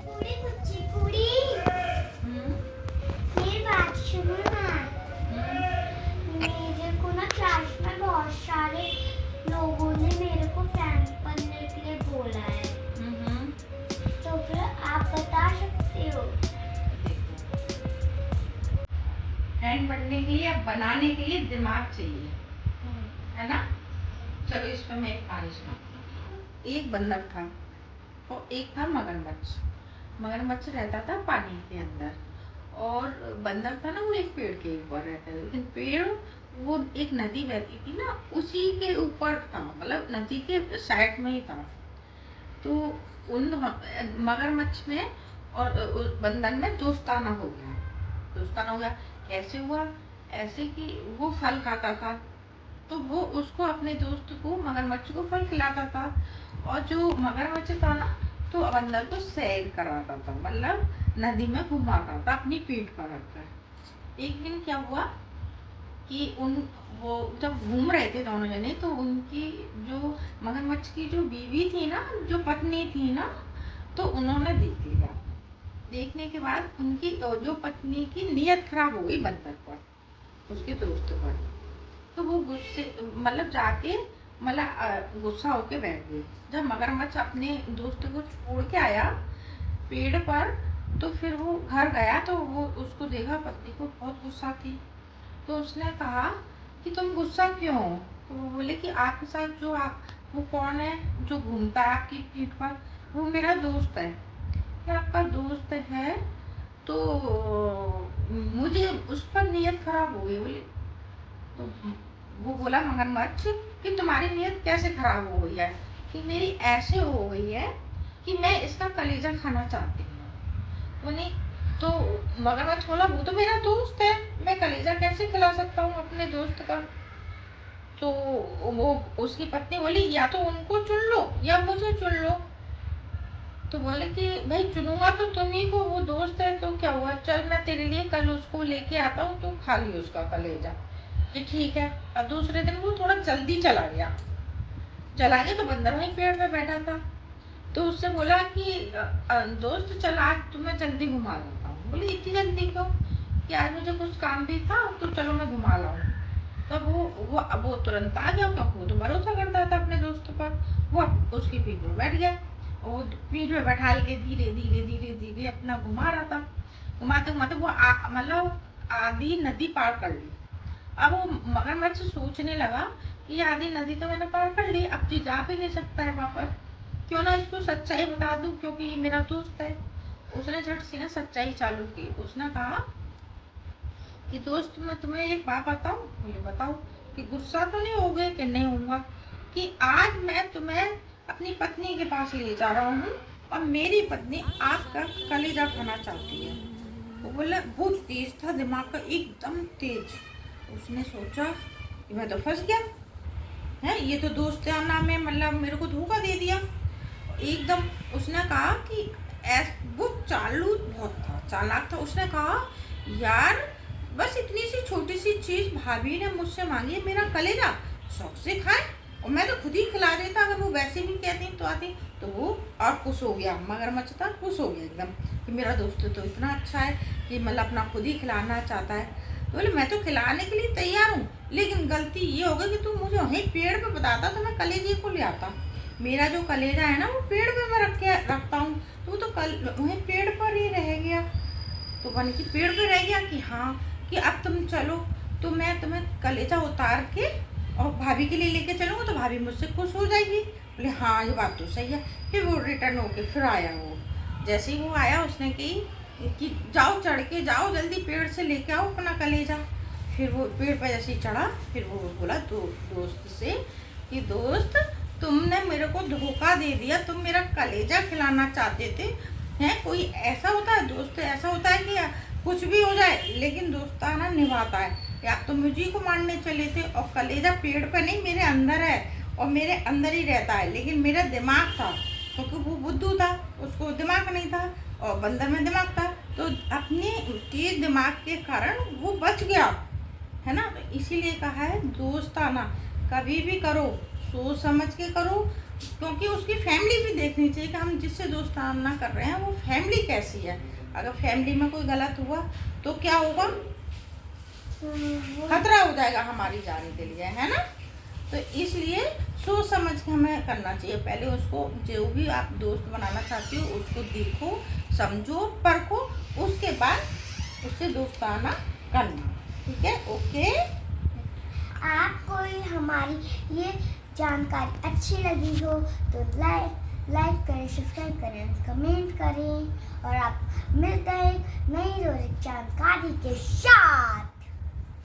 कुड़ी कुच्ची कुड़ी हम्म, मेरी बात सुनो ना। हम्म, मेरे को ना क्लास में बहुत सारे लोगों ने मेरे को फ्रैंक बनने के लिए बोला है, हम्म। तो फिर आप बता सकते हो? देखो, फ्रेंड बनने के लिए, बनाने के लिए दिमाग चाहिए, है ना। चलो इस पर मैं एक कहानी सुनाती हूँ। एक बंदर था और एक था मगरमच्छ। मगरमच्छ रहता था पानी के अंदर और बंदर था ना, वो एक पेड़ के ऊपर रहता था। लेकिन पेड़, वो एक नदी बहती थी ना, उसी के ऊपर था, मतलब नदी के साइड में ही था। तो उन मगरमच्छ में और उस बंदर में दोस्ताना हो गया। दोस्ताना हो गया कैसे हुआ? ऐसे कि वो फल खाता था, तो वो उसको, अपने दोस्त को, मगरमच्छ को फल खिलाता था। और जो मगरमच्छ था ना, तो बंदर को सैर कराता था, मतलब नदी में घुमाता था अपनी पीठ पर रखकर। एक दिन क्या हुआ कि उन वो जब घूम रहे थे दोनों जने, तो उनकी जो मगरमच्छ की जो बीवी थी ना, जो पत्नी थी ना, तो उन्होंने देख लिया। देखने के बाद उनकी जो पत्नी की नीयत खराब हो गई बंदर पर, उसके दोस्त पर। तो वो गुस्से, मतलब जाके, मतलब गुस्सा होके बैठ गई। जब मगरमच्छ अपने दोस्त को छोड़ के आया पेड़ पर, तो फिर वो घर गया, तो वो उसको देखा, पत्नी को बहुत गुस्सा थी। तो उसने कहा कि तुम गुस्सा क्यों हो? तो वो बोले कि आपके साथ जो आप, वो कौन है जो घूमता है आपकी पीठ पर? वो मेरा दोस्त है। क्या आपका दोस्त है? तो मुझे उस पर नीयत खराब हो गई। बोले, तो वो बोला मगरमच्छ कि तुम्हारी नीयत कैसे खराब हो गई है? कि मेरी ऐसे हो गई है कि मैं इसका कलेजा खाना चाहती हूँ। तो नहीं, तो मगरमच्छ बोला वो तो मेरा दोस्त है, मैं कलेजा कैसे खिला सकता हूँ अपने दोस्त का? तो वो, उसकी पत्नी बोली या तो उनको चुन लो या मुझे चुन लो। तो बोले कि भाई चुनूंगा तो तुम्ही को, वो दोस्त है तो क्या हुआ, चल मैं तेरे लिए कल उसको लेके आता हूँ, तू खा ली उसका कलेजा। कि ठीक है। अब दूसरे दिन वो थोड़ा जल्दी चला गया। चला गया तो बंदर वहीं पेड़ पे बैठा था। तो उससे बोला कि दोस्त चल आज तुम्हें जल्दी घुमा देता हूँ। बोले इतनी जल्दी क्यों? कि आज मुझे कुछ काम भी था, तो चलो मैं घुमा लाऊं। तब वो तुरंत आ गया, क्योंकि वो तो भरोसा करता था अपने दोस्त पर। वो उसकी पीठ पर बैठ गया और पीठ पे बैठा के धीरे धीरे धीरे धीरे अपना घुमा रहा था। घुमाते घुमाते वो मतलब आधी नदी पार कर ली। अब वो मगरमच्छ सोचने लगा कि ये आधी नदी तो मैंने पार कर ली, अब तो जा भी नहीं सकता है वापस। क्यों ना इसको सच्चाई बता दूं, क्योंकि ये मेरा दोस्त है। उसने झट से ना सच्चाई चालू की। उसने कहा कि दोस्त मैं तुम्हें एक बात बताऊं? बोले बताओ। कि गुस्सा तो नहीं हो गए? कि नहीं होऊंगा। कि आज मैं तुम्हें अपनी पत्नी के पास ले जा रहा हूँ और मेरी पत्नी आपका कलेजा खाना चाहती है। वो बोला, बहुत तेज था दिमाग का, एकदम तेज। उसने सोचा कि मैं तो फंस गया है, ये तो दोस्ताना में मतलब मेरे को धोखा दे दिया एकदम। उसने कहा कि वो चालू बहुत था, चालाक था। उसने कहा यार, बस इतनी सी छोटी सी चीज भाभी ने मुझसे मांगी है, मेरा कलेजा, शौक से खाए, और मैं तो खुद ही खिला देता अगर वो वैसे भी कहती तो आती। तो वो और खुश हो गया, मगरमच्छ था, खुश हो गया एकदम कि मेरा दोस्त तो इतना अच्छा है कि मतलब अपना खुद ही खिलाना चाहता है। तो बोले मैं तो खिलाने के लिए तैयार हूँ, लेकिन गलती ये हो गई कि तू मुझे वहीं पेड़ पे बताता तो मैं कलेजे को ले आता। मेरा जो कलेजा है ना, वो पेड़ पे मैं रखता हूँ, तो वो तो कल वहीं पेड़ पर ही रह गया। तो बन की पेड़ पे रह गया कि हाँ, कि अब तुम चलो तो मैं तुम्हें कलेजा उतार के और भाभी के लिए लेके चलूँगा, तो भाभी मुझसे खुश हो जाएगी। बोले हाँ, ये बात तो सही है। फिर वो रिटर्न होके फिर आया। वो जैसे ही वो आया, उसने कही कि जाओ, चढ़ के जाओ, जल्दी पेड़ से लेके आओ अपना कलेजा। फिर वो पेड़ पर जैसे ही चढ़ा, फिर वो बोला दोस्त से कि दोस्त, तुमने मेरे को धोखा दे दिया, तुम मेरा कलेजा खिलाना चाहते थे। हैं, कोई ऐसा होता है दोस्त, ऐसा होता है कि कुछ भी हो जाए लेकिन दोस्ताना निभाता है। या तो मुझे को मारने चले थे, और कलेजा पेड़ पे नहीं मेरे अंदर है, और मेरे अंदर ही रहता है, लेकिन मेरा दिमाग था, क्योंकि वो बुद्धू था, उसको दिमाग नहीं था, और बंदर में दिमाग था। तो अपने तेज दिमाग के कारण वो बच गया, है ना। तो इसीलिए कहा है दोस्ताना कभी भी करो सोच समझ के करो, क्योंकि उसकी फैमिली भी देखनी चाहिए कि हम जिससे दोस्ताना कर रहे हैं वो फैमिली कैसी है। अगर फैमिली में कोई गलत हुआ तो क्या होगा, खतरा हो जाएगा हमारी जान के लिए, है ना। तो इसलिए सोच समझ के हमें करना चाहिए। पहले उसको, जो भी आप दोस्त बनाना चाहते हो उसको देखो, समझो, परखो, उसके बाद उससे दोस्ताना करना, ठीक है। ओके, आपको हमारी ये जानकारी अच्छी लगी हो तो लाइक करें, सब्सक्राइब करें, कमेंट करें और आप मिलते हैं नई रोज जानकारी के साथ।